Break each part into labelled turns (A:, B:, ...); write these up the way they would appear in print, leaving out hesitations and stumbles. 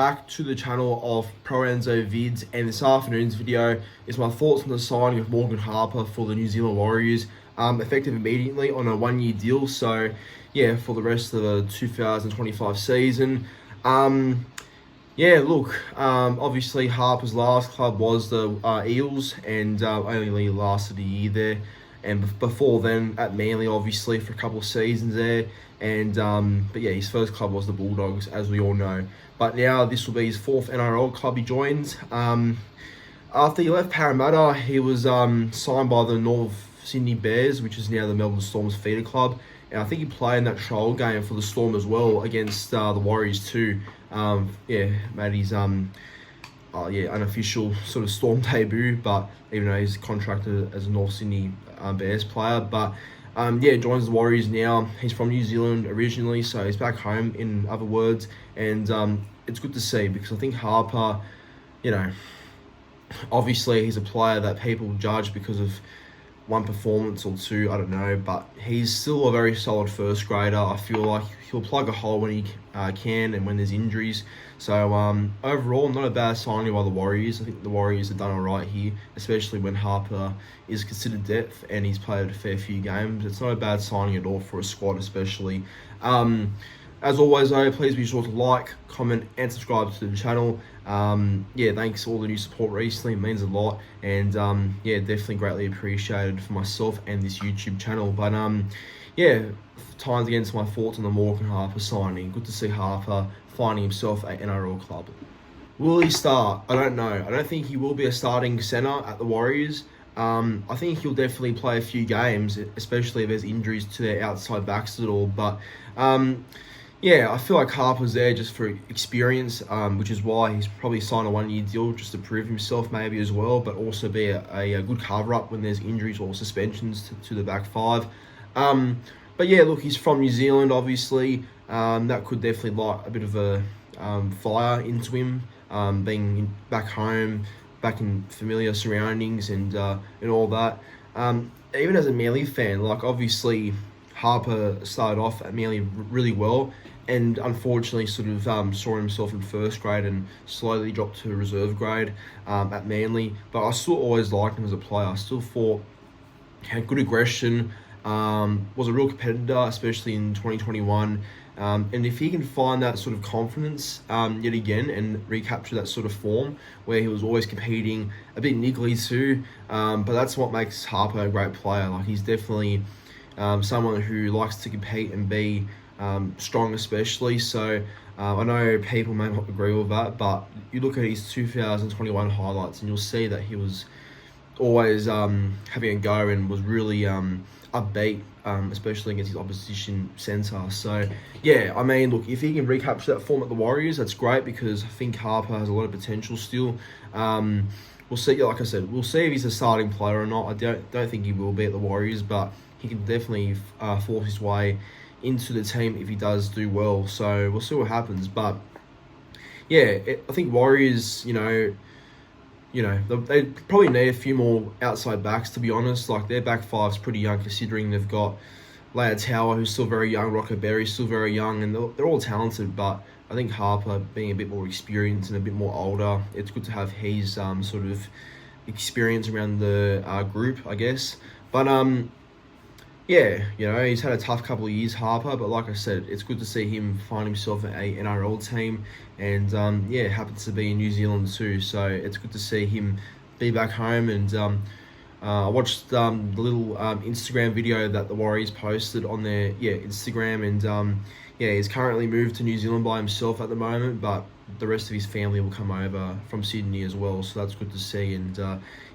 A: back to the channel of Pro Enzo Vids, and this afternoon's video is my thoughts on the signing of Morgan Harper for the New Zealand Warriors, effective immediately on a one-year deal. So yeah, for the rest of the 2025 season. Yeah, look, obviously Harper's last club was the Eels, and only lasted a year there. And before then at Manly, obviously, for a couple of seasons there. And but yeah, his first club was the Bulldogs, as we all know. But now this will be his fourth NRL club he joins. After he left Parramatta, he was signed by the North Sydney Bears, which is now the Melbourne Storm's feeder club. And I think he played in that trial game for the Storm as well against the Warriors too. Yeah, made his unofficial sort of Storm debut, but even though he's contracted as a North Sydney Bears player. But yeah, joins the Warriors now. He's from New Zealand originally, so he's back home, in other words. And it's good to see, because I think Harper, you know, obviously he's a player that people judge because of one performance or two, I don't know, but he's still a very solid first grader. I feel like he'll plug a hole when he can and when there's injuries. So overall, not a bad signing by the Warriors. I think the Warriors have done all right here, especially when Harper is considered depth and he's played a fair few games. It's not a bad signing at all for a squad, especially. As always though, please be sure to like, comment and subscribe to the channel. Yeah, thanks for all the new support recently, it means a lot. And yeah, definitely greatly appreciated for myself and this YouTube channel. But yeah, time to get into my thoughts on the Morgan Harper signing. Good to see Harper finding himself an NRL club. Will he start? I don't know. I don't think he will be a starting centre at the Warriors. I think he'll definitely play a few games, especially if there's injuries to their outside backs at all. But yeah, I feel like Harper's there just for experience, which is why he's probably signed a one-year deal just to prove himself maybe as well, but also be a good cover-up when there's injuries or suspensions to the back five. But yeah, look, he's from New Zealand, obviously. That could definitely light a bit of a fire into him, being back home, back in familiar surroundings and all that. Even as a Manly fan, like obviously Harper started off at Manly really well, and unfortunately sort of saw himself in first grade and slowly dropped to reserve grade at Manly. But I still always liked him as a player. I still thought he had good aggression, was a real competitor, especially in 2021. And if he can find that sort of confidence yet again and recapture that sort of form where he was always competing, a bit niggly too, but that's what makes Harper a great player. Like, he's definitely someone who likes to compete and be strong, especially. So I know people may not agree with that, but you look at his 2021 highlights and you'll see that he was always having a go and was really upbeat, especially against his opposition centre. So yeah, I mean, look, if he can recapture that form at the Warriors, that's great, because I think Harper has a lot of potential still. We'll see. Like I said, we'll see if he's a starting player or not. I don't think he will be at the Warriors, but he can definitely force his way into the team if he does do well. So we'll see what happens. But yeah, I think Warriors, you know, they probably need a few more outside backs, to be honest. Like, their back five's pretty young, considering they've got Leia Tower, who's still very young, Rocco Berry's still very young, and they're all talented. But I think Harper, being a bit more experienced and a bit more older, it's good to have his sort of experience around the group, I guess. But yeah, you know, he's had a tough couple of years, Harper, but like I said, it's good to see him find himself an NRL team, and yeah, happens to be in New Zealand too, so it's good to see him be back home. And I watched the little Instagram video that the Warriors posted on their Instagram, and yeah, he's currently moved to New Zealand by himself at the moment, but the rest of his family will come over from Sydney as well, so that's good to see. And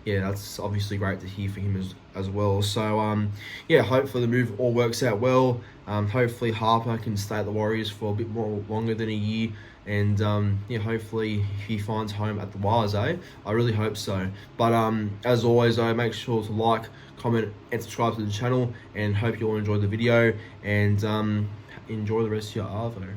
A: yeah, that's obviously great to hear for him as well. So yeah, hopefully the move all works out well. Hopefully Harper can stay at the Warriors for a bit more longer than a year, and yeah, hopefully he finds home at the Wires, I really hope so. But as always though, make sure to like, comment and subscribe to the channel, and hope you all enjoyed the video, and enjoy the rest of your arvo.